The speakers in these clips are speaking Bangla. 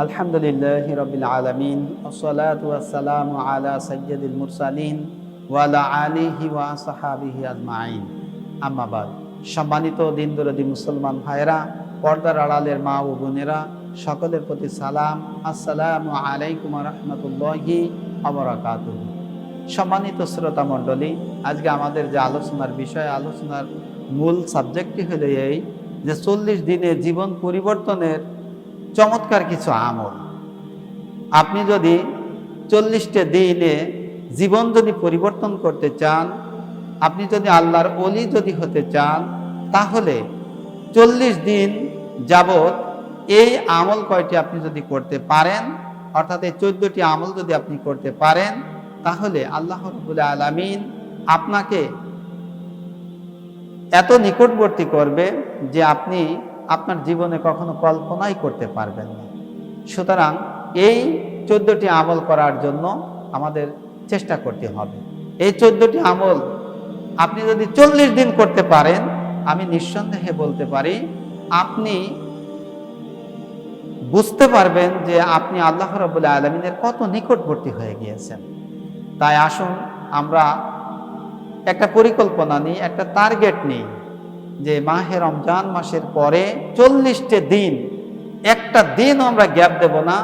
আলহামদুলিল্লাহি রাব্বিল আলামিন ওয়াসসালাতু ওয়াসসালামু আলা সাইয়্যিদিল মুরসালিন ওয়া আলা আলিহি ওয়া আসহাবিহি আজমাইন। আম্মা বাদ। সম্মানিত দিনদরদি মুসলমান ভাইরা, পর্দার আড়ালের মা ও বোনেরা, সকলের প্রতি সালাম, আসসালামু আলাইকুম ওয়া রাহমাতুল্লাহি ওয়া বারাকাতুহু। সম্মানিত শ্রোতা মণ্ডলী, আজকে আমাদের যে আলোচনার মূল সাবজেক্টটি হলো এই যে 40 দিনে জীবন পরিবর্তনের চমৎকার কিছু আমল। আপনি যদি 40টা দিনে জীবন যদি পরিবর্তন করতে চান, আপনি যদি আল্লাহর ওলি যদি হতে চান, তাহলে 40 দিন যাবত এই আমল কয়টি আপনি যদি করতে পারেন, অর্থাৎ এই 14টি আমল যদি আপনি করতে পারেন, তাহলে আল্লাহ রাব্বুল আলামিন আপনাকে এত নিকটবর্তী করবে যে আপনি আপনার জীবনে কখনো কল্পনাই করতে পারবেন না। সুতরাং এই 14টি আমল করার জন্য আমাদের চেষ্টা করতে হবে। এই 14টি আমল আপনি যদি 40 দিন করতে পারেন, আমি নিঃসন্দেহে বলতে পারি আপনি বুঝতে পারবেন যে আপনি আল্লাহ রাব্বুল আলামিনের কত নিকটবর্তী হয়ে গিয়েছেন। তাই আসুন আমরা একটা পরিকল্পনা নিই, একটা টার্গেট নিই যে মাহে রমজান মাসের পরে 40টা দিন, একটা দিন আমরা গ্যাপ দেব না।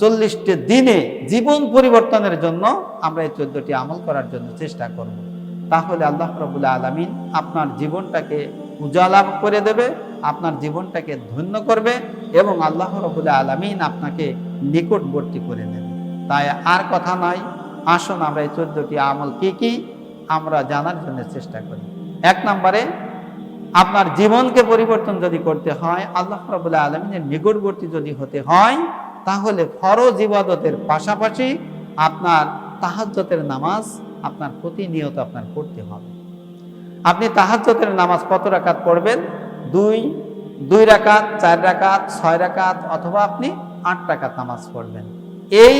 40টা দিনে জীবন পরিবর্তনের জন্য আমরা এই 14টি আমল করার জন্য চেষ্টা করব। তাহলে আল্লাহ রাব্বুল আলামিন আপনার জীবনটাকে উজালা করে দেবে, আপনার জীবনটাকে ধন্য করবে এবং আল্লাহ রাব্বুল আলামিন আপনাকে নিকটবর্তী করে নেবে। তাই আর কথা নয়, আসুন আমরা এই 14টি আমল কি আমরা জানার জন্য চেষ্টা করি। 1 নম্বরে, আপনার জীবনকে পরিবর্তন যদি করতে হয়, আল্লাহ রাব্বুল আলামিনের নিকটবর্তী যদি হতে হয়, তাহলে ফরজ ইবাদতের পাশাপাশি আপনার তাহাজ্জুদের নামাজ আপনার প্রতিনিয়ত আপনার পড়তে হবে। আপনি তাহাজ্জুদের নামাজ কত রাকাত পড়বেন? 2 রাকাত, 4 রাকাত, 6 রাকাত, অথবা আপনি 8 রাকাত নামাজ পড়বেন। এই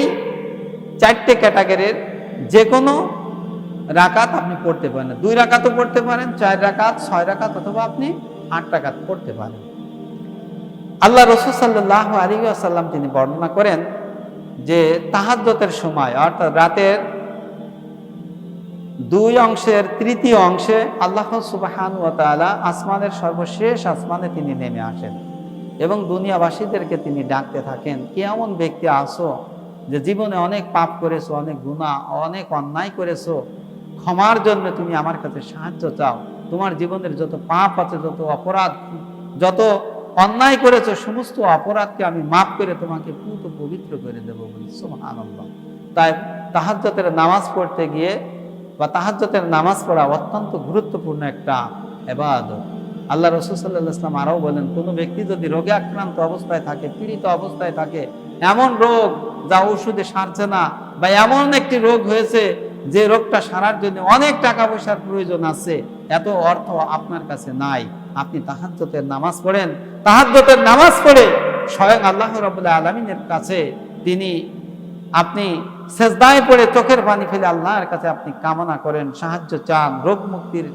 4টে ক্যাটাগরির যে কোনো রাকাত আপনি পড়তে পারেন। 2 রাকাতও পড়তে পারেন, 4 রাকাত, 6 রাকাত, অথবা আপনি 8 রাকাত পড়তে পারেন। আল্লাহ রাসূল সাল্লাল্লাহু আলাইহি ওয়াসাল্লাম তিনি বর্ণনা করেন যে তাহাজ্জুদের সময়, অর্থাৎ রাতের 2 অংশের তৃতীয় অংশে আল্লাহ সুবহানাহু ওয়া তাআলা আসমানের সর্বশেষ আসমানে তিনি নেমে আসেন এবং দুনিয়াবাসীদেরকে তিনি ডাকতে থাকেন, কে এমন ব্যক্তি আছো যে জীবনে অনেক পাপ করেছো, অনেক গুনাহ, অনেক অন্যায় করেছো, ক্ষমার জন্য তুমি আমার কাছে সাহায্য চাও। তোমার জীবনের যত পাপ আছে, যত অপরাধ, যত অন্যায় করেছো, সমস্ত অপরাধকে আমি মাফ করে তোমাকে পুত পবিত্র করে দেবো বলি। সুবহানাল্লাহ। তাই তাহাজ্জুদের নামাজ পড়তে গিয়ে বা তাহাজ্জুদের নামাজ পড়া অত্যন্ত গুরুত্বপূর্ণ একটা ইবাদত। আল্লাহ রাসূল সাল্লাল্লাহু আলাইহি ওয়াসাল্লাম আরও বলেন, কোনো ব্যক্তি যদি রোগে আক্রান্ত অবস্থায় থাকে, পীড়িত অবস্থায় থাকে, এমন রোগ যা ওষুধে সারছে না, বা এমন একটি রোগ হয়েছে যে রোগটা সারার জন্য অনেক টাকা পয়সার প্রয়োজন আছে, এত অর্থ আপনার কাছে নাই, আপনি তাহাজ্জুদের নামাজ পড়েন। তাহাজ্জুদের নামাজ পড়ে স্বয়ং আল্লাহ রাব্বুল আলামিনের কাছে আপনি সেজদায় পড়ে চোখের পানি ফেলে আল্লাহর কাছে আপনি কামনা করেন, সাহায্য চান, রোগ মুক্তির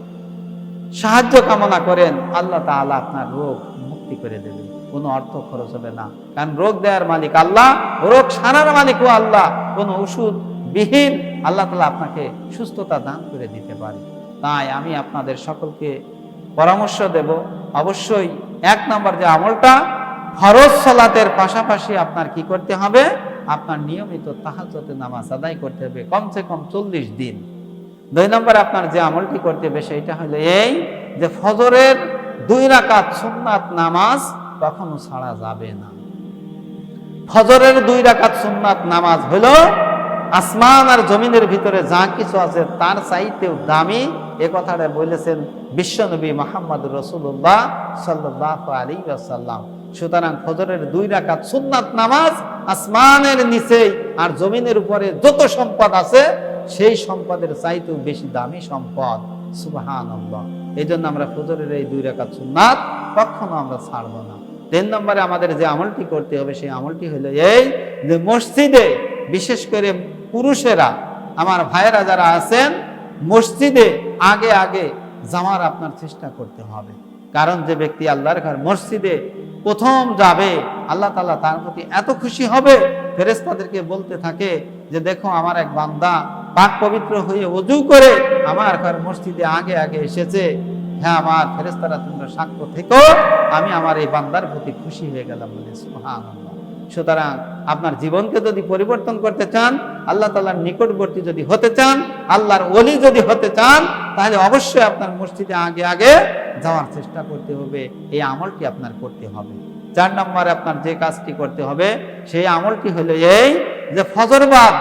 সাহায্য কামনা করেন, আল্লাহ তাআলা আপনার রোগ মুক্তি করে দেবে। কোনো অর্থ খরচ হবে না, কারণ রোগ দেওয়ার মালিক আল্লাহ, রোগ সারার মালিকও আল্লাহ। কোনো ওষুধ বিহীন আল্লাহ তাআলা আপনাকে সুস্থতা দান করে দিতে পারে। তাই আমি আপনাদের সকলকে পরামর্শ দেব, অবশ্যই 1 নম্বর যে আমলটা, ফরজ সালাতের পাশাপাশি আপনার কি করতে হবে? আপনার নিয়মিত তাহাজ্জুদের নামাজ আদায় করতে হবে কমসে কম 40 দিন। 2 নম্বর আপনার যে আমলটি করতে হবে সেটা হলো এই যে ফজরের 2 রাকাত সুন্নাত নামাজ কখনো ছাড়া যাবে না। ফজরের 2 রাকাত সুন্নাত নামাজ হলো আসমান আর জমিনের ভিতরে যা কিছু আছে তার চাইতেও দামি। এ কথাটা বলেছেন বিশ্বনবী মুহাম্মদ রাসূলুল্লাহ সাল্লাল্লাহু আলাইহি ওয়াসাল্লাম। সুতরাং ফজরের 2 রাকাত সুন্নাত নামাজ আসমানের নিচে আর জমিনের উপরে যত সম্পদ আছে সেই সম্পদের চাইতেও বেশি দামি সম্পদ। সুবহানাল্লাহ। এই জন্য আমরা ফজরের এই 2 রাকাত সুন্নাত কখনো আমরা ছাড়বো না। 3 নম্বরে আমাদের যে আমলটি করতে হবে সেই আমলটি হলো এই যে মসজিদে, বিশেষ করে পুরুষেরা, আমার ভাইয়েরা যারা আছেন, মসজিদে আগে যাওয়ার আপনার চেষ্টা করতে হবে। কারণ যে ব্যক্তি আল্লাহর ঘর মসজিদে প্রথম যাবে, আল্লাহ তাআলা তার প্রতি এত খুশি হবে, ফেরেশতাদেরকে বলতে থাকে যে দেখো আমার এক বান্দা পাক পবিত্র হয়ে ওযু করে আমার ঘর মসজিদে আগে আগে এসেছে। হ্যাঁ আমার ফেরেশতারা তোমরা সাক্ষ্য থেকো, আমি আমার এই বান্দার প্রতি খুশি হয়ে গেলাম বলে সুবহানাল্লাহ। সুতরাং আপনার জীবনকে যদি পরিবর্তন করতে চান, আল্লাহ তাআলার নিকটবর্তী যদি হতে চান, আল্লাহর ওলি যদি হতে চান, তাহলে অবশ্যই আপনার মসজিদে আগে আগে যাওয়ার চেষ্টা করতে হবে। এই আমলটি আপনার করতে হবে। 4 নম্বরে আপনার যে কাজটি করতে হবে সেই আমলটি হলো এই যে ফজরবাদ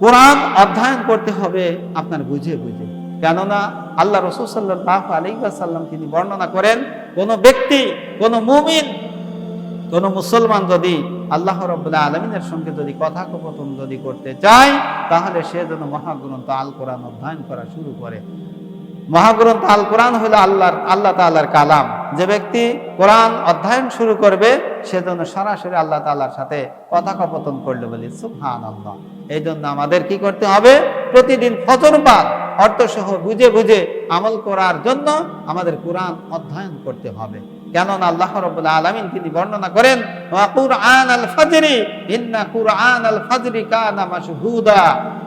কোরআন অধ্যয়ন করতে হবে আপনার বুঝে বুঝে। কেননা আল্লাহ রাসূল সাল্লাল্লাহু আলাইহি ওয়াসাল্লাম তিনি বর্ণনা করেন, কোন ব্যক্তি, কোন মুমিন, কোন মুসলমান যদি আল্লাহ রাব্বুল আলামিনের সঙ্গে যদি কথোপকথন যদি করতে চায়, তাহলে সে যেন মহাগ্রন্থ আল কোরআন অধ্যয়ন করা শুরু করে। মহাগ্রন্থ আল কোরআন হলো আল্লাহ তাআলার কালাম। যে ব্যক্তি কোরআন অধ্যয়ন শুরু করবে সে যেন সরাসরি আল্লাহ তাআলার সাথে কথোপকথন করলে বলি সুবহানাল্লাহ। এই জন্য আমাদের কি করতে হবে? প্রতিদিন ফজরবাদ অর্থসহ বুঝে বুঝে আমল করার জন্য আমাদের কোরআন অধ্যয়ন করতে হবে। কেননা আল্লাহ রাব্বুল আলামিন তিনি বর্ণনা করেন, ওয়া কুরআনাল ফাজরি ইন্না কুরআনাল ফাজরি কানা মাশহুদা।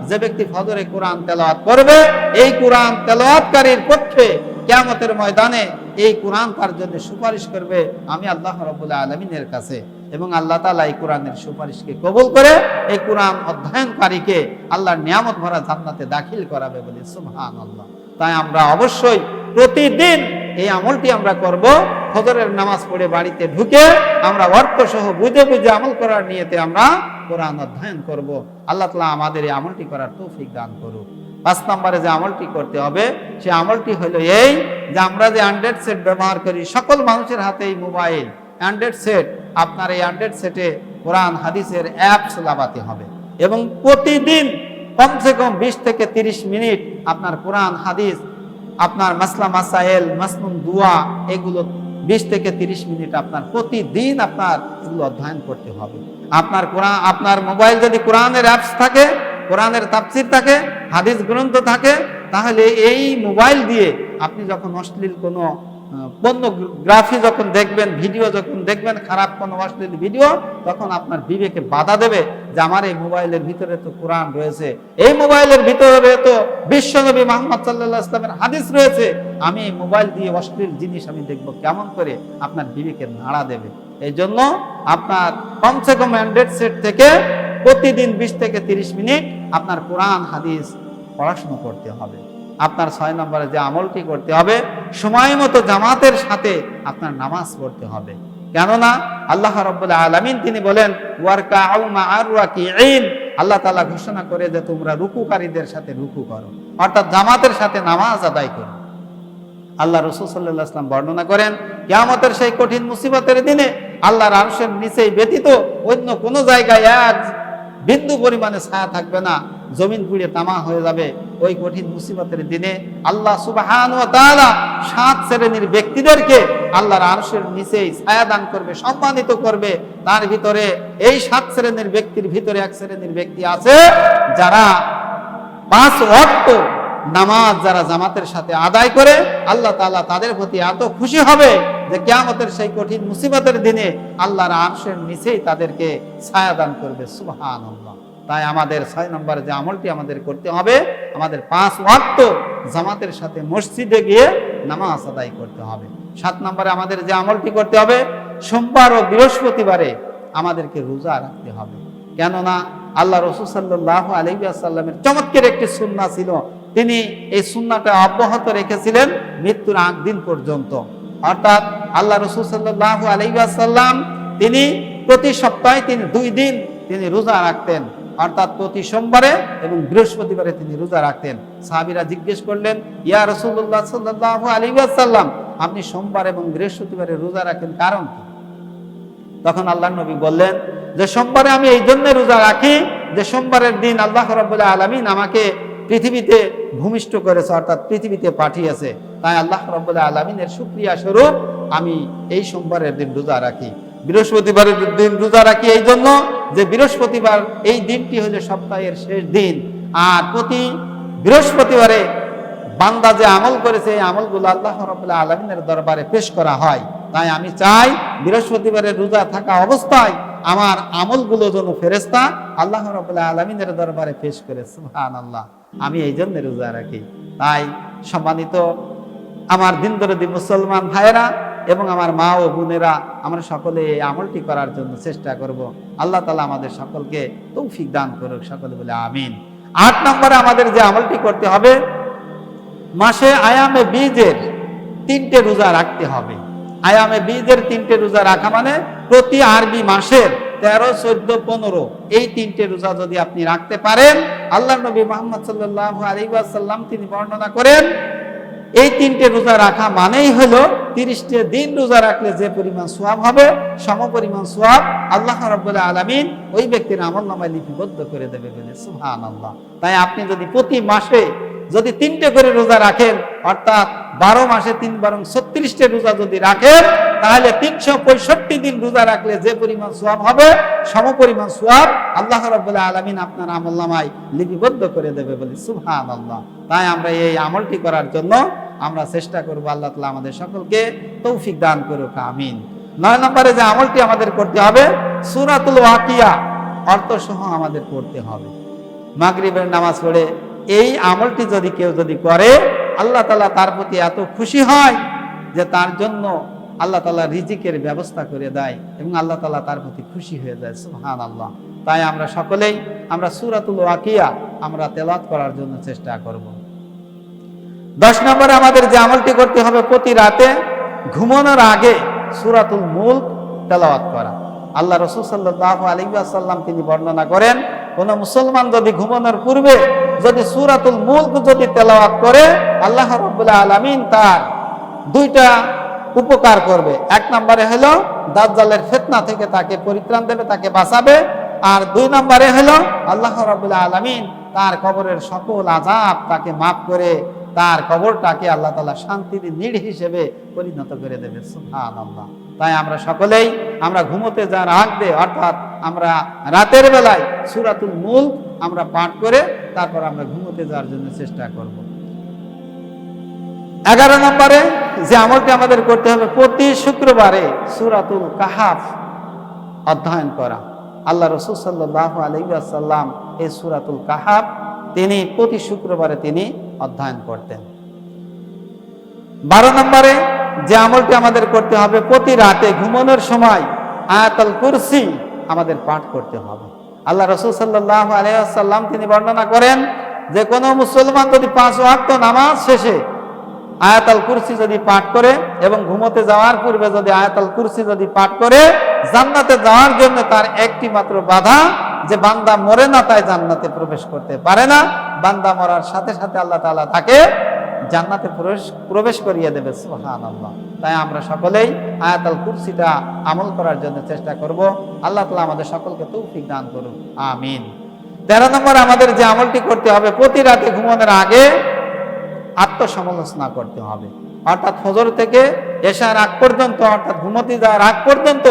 যে ব্যক্তি ফজরে কোরআন তেলাওয়াত করবে, এই কোরআন তেলাওয়াতকারীর পক্ষে কিয়ামতের ময়দানে এই কোরআন তার জন্য সুপারিশ করবে আমি আল্লাহ রাব্বুল আলামিনের কাছে। এবং আল্লাহ তাআলা এই কোরআনের সুপারিশকে কবুল করে এই কোরআন অধ্যয়নকারীকে আল্লাহর নিয়ামত ভরা জান্নাতে দাখিল করাবে বলে সুবহানাল্লাহ। তাই আমরা অবশ্যই প্রতিদিন এই আমলটি আমরা করব। ফজরের নামাজ পড়ে বাড়িতে ঢুকে আমরা অর্থসহ বুঝে বুঝে আমল করার নিয়তে আমরা কোরআন অধ্যয়ন করব। আল্লাহ তাআলা আমাদের এই আমলটি করার তৌফিক দান করুক। 5 নম্বরে যে আমলটি করতে হবে সেই আমলটি হলো এই যে আমরা যে অ্যান্ড্রয়েড সেট ব্যবহার করি, সকল মানুষের হাতেই মোবাইল অ্যান্ড্রয়েড সেট। আপনার এই অ্যান্ড্রয়েড সেটে কোরআন হাদিসের অ্যাপস লাগাতে হবে এবং প্রতিদিন কমসে কম 20 থেকে 30 মিনিট আপনার কোরআন হাদিস, আপনার মাসলা মাসাইল, মাসনুন দুয়া, এগুলো 20 থেকে 30 মিনিট আপনার প্রতিদিন আপনার এগুলো অধ্যয়ন করতে হবে। আপনার কোরআন, আপনার মোবাইল যদি কোরআনের অ্যাপস থাকে, কোরআনের তাফসীর থাকে, হাদিস গ্রন্থ থাকে, তাহলে এই মোবাইল দিয়ে আপনি যখন অশ্লীল কোনো পর্নোগ্রাফি যখন দেখবেন, ভিডিও যখন দেখবেন, খারাপ কোনো অশ্লীল ভিডিও, তখন আপনার বিবেকে বাধা দেবে যে আমার এই মোবাইলের ভিতরে তো কোরআন রয়েছে, এই মোবাইলের ভিতরে তো বিশ্বনবী মুহাম্মদ সাল্লাল্লাহু আলাইহি ওয়াসাল্লামের হাদিস রয়েছে, আমি এই মোবাইল দিয়ে অশ্লীল জিনিস আমি দেখবো কেমন করে, আপনার বিবেকে নাড়া দেবে। এই জন্য আপনার কমসে কম অ্যান্ড্রয়েড সেট থেকে প্রতিদিন 20 থেকে 30 মিনিট আপনার কোরআন হাদিস পড়াশোনা করতে হবে। আপনার 6 নম্বরে যে আমলটি করতে হবে, সময় মতো জামাতের সাথে আপনার নামাজ পড়তে হবে। কেননা আল্লাহ রাব্বুল আলামিন তিনি বলেন, ওয়ারকাউ মা'আর রাকিঈন। আল্লাহ তাআলা ঘোষণা করে যে তোমরা রুকুকারীদের সাথে রুকু করো, অর্থাৎ জামাতের সাথে নামাজ আদায় করো। আল্লাহ রাসূল সাল্লাল্লাহু আলাইহি ওয়াসাল্লাম বর্ণনা করেন, কিয়ামতের সেই কঠিন মুসিবতের দিনে আল্লাহর আরশের নিচেই ব্যতীত অন্য কোনো জায়গায় এক বিন্দু পরিমাণে ছায়া থাকবে না, জমিন পুড়ে তামা হয়ে যাবে। ওই কঠিন মুসিবতের দিনে আল্লাহ সুবহানাহু ওয়া তাআলা 7 শ্রেণীর ব্যক্তিদেরকে আল্লাহর আরশের নিচেই ছায়া দান করবে, সম্মানিত করবে। তার ভিতরে এই 7 শ্রেণীর ব্যক্তির ভিতরে এক শ্রেণীর ব্যক্তি আছে যারা 5 ওয়াক্ত নামাজ যারা জামাতের সাথে আদায় করে, আল্লাহ তাআলা তাদের প্রতি এত খুশি হবে যে কিয়ামতের সেই কঠিন মুসিবতের দিনে আল্লাহর আরশের নিচেই তাদেরকে ছায়া দান করবে। সুবহানাল্লাহ। তাই আমাদের 6 নম্বরে যে আমলটি আমাদের করতে হবে, আমাদের 5 ওয়াক্ত জামাতের সাথে মসজিদে গিয়ে নামাজ আদায় করতে হবে। 7 নম্বরে আমাদের যে আমলটি করতে হবে, সোমবার ও বৃহস্পতিবারে আমাদেরকে রোজা রাখতে হবে। কেননা আল্লাহ রাসূল সাল্লাল্লাহু আলাইহি ওয়াসাল্লামের চমৎকার একটি সুন্নাহ ছিল, তিনি এই সুন্নাহটা অব্যাহত রেখেছিলেন মৃত্যুর আগ দিন পর্যন্ত। অর্থাৎ আল্লাহ রাসূল সাল্লাল্লাহু আলাইহি ওয়াসাল্লাম তিনি প্রতি সপ্তাহে তিনি 2 দিন তিনি রোজা রাখতেন, অর্থাৎ প্রতি সোমবারে এবং বৃহস্পতিবারে তিনি রোজা রাখতেন। সাহাবীরা জিজ্ঞেস করলেন, ইয়া রাসূলুল্লাহ সাল্লাল্লাহু আলাইহি ওয়াসাল্লাম, আপনি সোমবার এবং বৃহস্পতিবারে রোজা রাখেন কারণ কি? তখন আল্লাহর নবী বললেন যে সোমবারে আমি এই জন্য রোজা রাখি যে সোমবারের দিন আল্লাহ রাব্বুল আলামিন আমাকে পৃথিবীতে ভূমিষ্ঠ করেছে, অর্থাৎ পৃথিবীতে পাঠিয়েছে। তাই আল্লাহ রাব্বুল আলামিনের শুকরিয়া স্বরূপ আমি এই সোমবারের দিন রোজা রাখি। বৃহস্পতিবারের দিন রোজা রাখি এই জন্য যে বৃহস্পতিবার এই দিনটি হলো সপ্তাহের শেষ দিন, আর প্রতি বৃহস্পতিবারে বান্দা যে আমল করেছে এই আমলগুলো আল্লাহ রাব্বুল আলামিনের দরবারে পেশ করা হয়। তাই আমি চাই বৃহস্পতিবারের রোজা থাকা অবস্থায় আমার আমলগুলো যেন ফেরেশতা আল্লাহ রাব্বুল আলামিনের দরবারে পেশ করে। সুবহানাল্লাহ, আমি এই জন্য রোজা রাখি। তাই সম্মানিত আমার দিনদরদি মুসলমান ভাইয়েরা এবং আমার মা ও বোনেরা, আমরা সকলে এই আমলটি করার জন্য চেষ্টা করব। আল্লাহ তাআলা আমাদের সকলকে তৌফিক দান করুক, সকলে বলে আমিন। 8 নম্বরে আমাদের যে আমলটি করতে হবে, মাসে আয়ামে বীজের 3টে রোজা রাখতে হবে। আয়ামে বীজের 3টে রোজা রাখা মানে প্রতি আরবি মাসের 13, 14, 15 এই 3টে রোজা যদি আপনি রাখতে পারেন, আল্লাহর নবী মুহাম্মদ সাল্লাল্লাহু আলাইহি ওয়াসাল্লাম তিনি বর্ণনা করেন এই 3টে রোজা রাখা মানেই হলো 30টে দিন রোজা রাখলে যে পরিমাণ সওয়াব হবে, সম পরিমাণ সওয়াব আল্লাহ রাব্বুল আলামিন ওই ব্যক্তির আমলনামায় লিপিবদ্ধ করে দেবে বলে। সুবহানাল্লাহ। তাই আপনি যদি প্রতি মাসে যদি 3টে করে রোজা রাখেন, অর্থাৎ 12 মাসে 3 বারং 36টে রোজা যদি রাখেন, তাহলে 365 দিন রোজা রাখলে যে পরিমাণ সওয়াব হবে, সম পরিমাণ সওয়াব আল্লাহ রাব্বুল আলামিন আপনার আমলনামায় লিপিবদ্ধ করে দেবে বলে। সুবহানাল্লাহ। তাই আমরা এই আমলটি করার জন্য আমরা চেষ্টা করব। আল্লাহ তাআলা আমাদের সকলকে তৌফিক দান করুক, আমিন। 9 নম্বরে যে আমলটি আমাদের করতে হবে, সূরাতুল ওয়াকিয়া অর্থ সহ আমাদের পড়তে হবে। মাগরিবের নামাজ পড়ে এই আমলটি যদি কেউ করে, আল্লাহ তাআলা তার প্রতি এত খুশি হয় যে তার জন্য আল্লাহ তাআলা রিজিকের ব্যবস্থা করে দেয় এবং আল্লাহ তাআলা তার প্রতি খুশি হয়ে যায়। সুবহানাল্লাহ। তাই আমরা সকলেই আমরা সূরাতুল ওয়াকিয়া আমরা তেলাওয়াত করার জন্য চেষ্টা করব। 10 নম্বরে আমাদের যে আমলটি করতে হবে, প্রতি রাতে ঘুমানোর আগে সূরাতুল মুলক তেলাওয়াত করা। আল্লাহ রাসূল সাল্লাল্লাহু আলাইহি ওয়াসাল্লাম তিনি বর্ণনা করেন, কোন মুসলমান যদি ঘুমানোর পূর্বে যদি সূরাতুল মুলক যদি তেলাওয়াত করে, আল্লাহ রাব্বুল আলামিন তার 2টা উপকার করবে। 1 নম্বরে হলো দাজ্জালের ফিতনা থেকে তাকে পরিত্রাণ দেবে, তাকে বাঁচাবে। আর 2 নম্বরে হলো আল্লাহ রাব্বুল আলামিন তার কবরের সকল আযাব তাকে মাফ করে তার কবরটাকে আল্লাহ তাআলা শান্তির নিড় হিসেবে পরিণত করে দেবে। সুবহানাল্লাহ। তাই আমরা সকলেই আমরা ঘুমোতে যাওয়ার আগে, অর্থাৎ আমরা রাতের বেলায় সূরাতুল মুলক আমরা পাঠ করে তারপর আমরা ঘুমোতে যাওয়ার জন্য চেষ্টা করব। 11 নম্বরে যে আমলটি আমাদের করতে হবে, প্রতি শুক্রবারে সূরাতুল কাহাফ অধ্যয়ন করা। আল্লাহ রাসূল সাল্লাল্লাহু আলাইহি ওয়াসাল্লাম এই সূরাতুল কাহাফ তিনি প্রতি শুক্রবারে তিনি অধ্যয়ন করতেন। 12 নম্বরে যে আমলটি আমাদের করতে হবে, প্রতি রাতে ঘুমানোর সময় আয়াতুল কুরসি আমাদের পাঠ করতে হবে। আল্লাহ রাসূল সাল্লাল্লাহু আলাইহি ওয়াসাল্লাম তিনি বর্ণনা করেন যে কোন মুসলমান যদি 5 ওয়াক্ত নামাজ শেষে আয়াতুল কুরসি যদি পাঠ করে এবং ঘুমোতে যাওয়ার পূর্বে যদি আয়াতুল কুরসি যদি পাঠ করে, জান্নাতে যাওয়ার জন্য তার একটি মাত্র বাধা যে বান্দা মরে না, তাই জান্নাতে প্রবেশ করতে পারে না। বান্দা মরার সাথে সাথে আল্লাহ তাআলা তাকে জান্নাতে প্রবেশ করিয়ে দেবে। সুবহানাল্লাহ। তাই আমরা সকলেই আয়াতুল কুরসিটা আমল করার জন্য চেষ্টা করব। আল্লাহ তাআলা আমাদের সকলকে তৌফিক দান করুন, আমিন। 13 নম্বর আমাদের যে আমলটি করতে হবে, প্রতি রাতে ঘুমানোর আগে আত্মসমালোচনা করতে হবে। অর্থাৎ ফজর থেকে এশার আগ পর্যন্ত, অর্থাৎ ঘুমোতে যাওয়ার আগ পর্যন্ত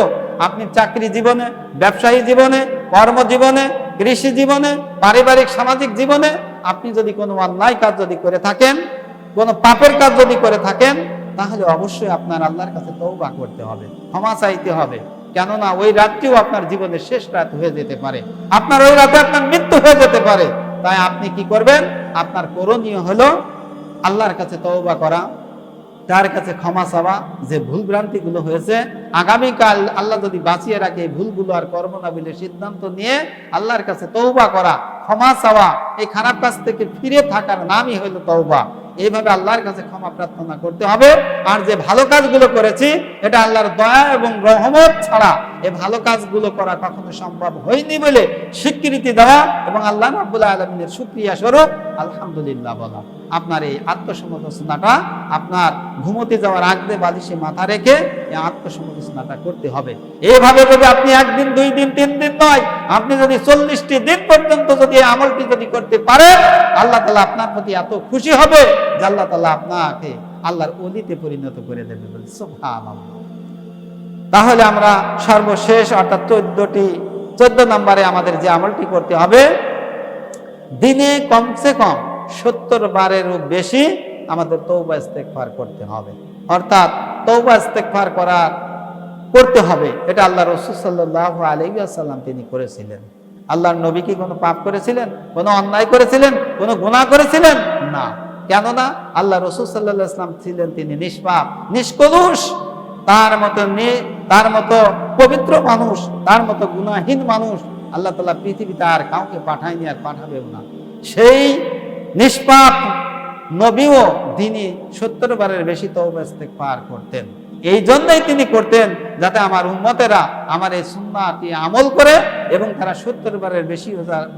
আপনি চাকরি জীবনে, ব্যবসায়ী জীবনে, কর্মজীবনে, কৃষি জীবনে, পারিবারিক সামাজিক জীবনে আপনি যদি কোনো অন্যায় কাজ যদি করে থাকেন, কোনো পাপের কাজ যদি করে থাকেন, তাহলে অবশ্যই আপনার আল্লাহর কাছে তওবা করতে হবে, ক্ষমা চাইতে হবে। কেননা ওই রাতটিও আপনার জীবনের শেষ রাত হয়ে যেতে পারে, আপনার ওই রাতে আপনার মৃত্যু হয়ে যেতে পারে। তাই আপনি কি করবেন, আপনার করণীয় হলো আল্লাহর কাছে তওবা করা, তার কাছে ক্ষমা চাওয়া, যে ভুল ভ্রান্তি গুলো হয়েছে আগামীকাল আল্লাহ যদি বাঁচিয়ে রাখে এই ভুলগুলো আর করব না বলে সিদ্ধান্ত নিয়ে আল্লাহর কাছে তওবা করা, ক্ষমা চাওয়া, এই খারাপ কাজ থেকে ফিরে থাকার নামই হলো তওবা। এইভাবে আল্লাহর কাছে ক্ষমা প্রার্থনা করতে হবে। আর যে ভালো কাজগুলো করেছি এটা আল্লাহর দয়া এবং রহমত ছাড়া এই ভালো কাজগুলো করা কখনো সম্ভব হয়নি বলে স্বীকৃতি দেওয়া এবং আল্লাহ রাব্বুল আলামিনের শুকরিয়া স্বরূপ আলহামদুলিল্লাহ বলা। আপনার এই আত্মসমালোচনাটা আপনার ঘুমোতে যাওয়ার আগে বালিশে মাথা রেখে এই আত্মসমালোচনাটা করতে হবে। এইভাবে যদি আপনি 1 দিন 2 দিন 3 দিন নয়, আপনি যদি 40টি দিন পর্যন্ত যদি এই আমলটি যদি করতে পারেন, আল্লাহ তাআলা আপনার প্রতি এত খুশি হবে যে আল্লাহ তাআলা আপনাকে আল্লাহর ওলিতে পরিণত করে দেবে বলে। সুবহানাল্লাহ। তাহলে আমরা সর্বশেষ অর্থাৎ 14 নম্বরে আমাদের যে আমলটি করতে হবে, দিনে কমসে কম 70 বারেরও বেশি আমাদের তওবা ইস্তেগফার করতে হবে। অর্থাৎ তওবা ইস্তেগফার করতে হবে। এটা আল্লাহ রাসূল সাল্লাল্লাহু আলাইহি ওয়াসাল্লাম তিনি করেছিলেন। আল্লাহর নবী কি কোনো পাপ করেছিলেন, কোনো অন্যায় করেছিলেন, কোনো গুনাহ করেছিলেন? না। কেননা আল্লাহ রাসূল সাল্লাল্লাহু আলাইহি ওয়াসাল্লাম ছিলেন তিনি নিষ্পাপ, নিষ্কলুষ। তার মতো পবিত্র মানুষ, তার মতো গুনাহীন মানুষ আল্লাহ তাআলা পৃথিবীতে আর কাউকে পাঠায়নি, আর পাঠাবেও না। সেই নিষ্পাপ নবীও তিনি 70 বারের বেশি তওবা ইস্তেগফার করতেন। এই জন্যই তিনি করতেন যাতে আমার উম্মতেরা আমার এই সুন্নাহটি আমল করে এবং তারা 70 বারের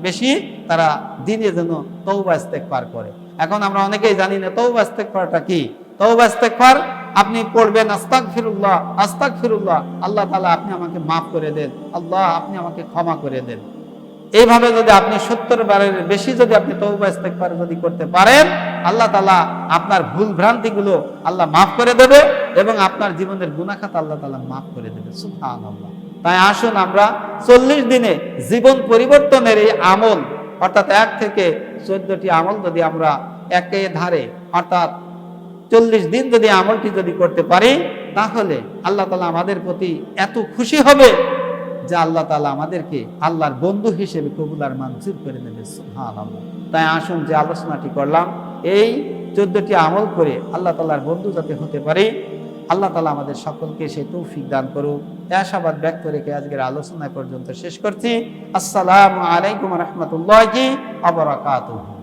বেশি তারা দিনে যেন তওবা ইস্তেগফার করে। এখন আমরা অনেকেই জানি না তওবা ইস্তেগফারটা কি। তওবা ইস্তেগফার আপনি পড়বেন আস্তাগফিরুল্লাহ, আস্তাগফিরুল্লাহ, আল্লাহ তাআলা আপনি আমাকে মাফ করে দেন, আল্লাহ আপনি আমাকে ক্ষমা করে দেন। এইভাবে যদি আপনি 70 বারের বেশি যদি আপনি তওবা ইস্তেগফার যদি করতে পারেন, আল্লাহ তাআলা আপনার ভুল ভ্রান্তিগুলো আল্লাহ মাফ করে দেবে এবং আপনার জীবনের গুনাহ খাতা আল্লাহ তাআলা মাফ করে দেবে। সুবহানাল্লাহ। তাই আসুন আমরা 40 দিনে জীবন পরিবর্তনের এই আমল, অর্থাৎ 1 থেকে 14টি আমল যদি আমরা একে ধারে অর্থাৎ 40 দিন যদি আমলটি যদি করতে পারি, তাহলে আল্লাহ তাআলা আমাদের প্রতি এত খুশি হবে যে আল্লাহ তাআলা আমাদেরকে আল্লাহর বন্ধু হিসেবে কবুল আর মঞ্জুর করে নেবে। সুবহানাল্লাহ। তাই আসুন যে আলোচনাটি করলাম, এই 14টি আমল করে আল্লাহ তাআলার বন্ধু যাতে হতে পারি, আল্লাহ তাআলা আমাদের সকলকে সেই তৌফিক দান করুক। এই আশাবাদ ব্যক্ত রেখে আজকের আলোচনা পর্যন্ত শেষ করছি। আসসালামু আলাইকুম ওয়া রাহমাতুল্লাহি ওয়া বারাকাতুহু।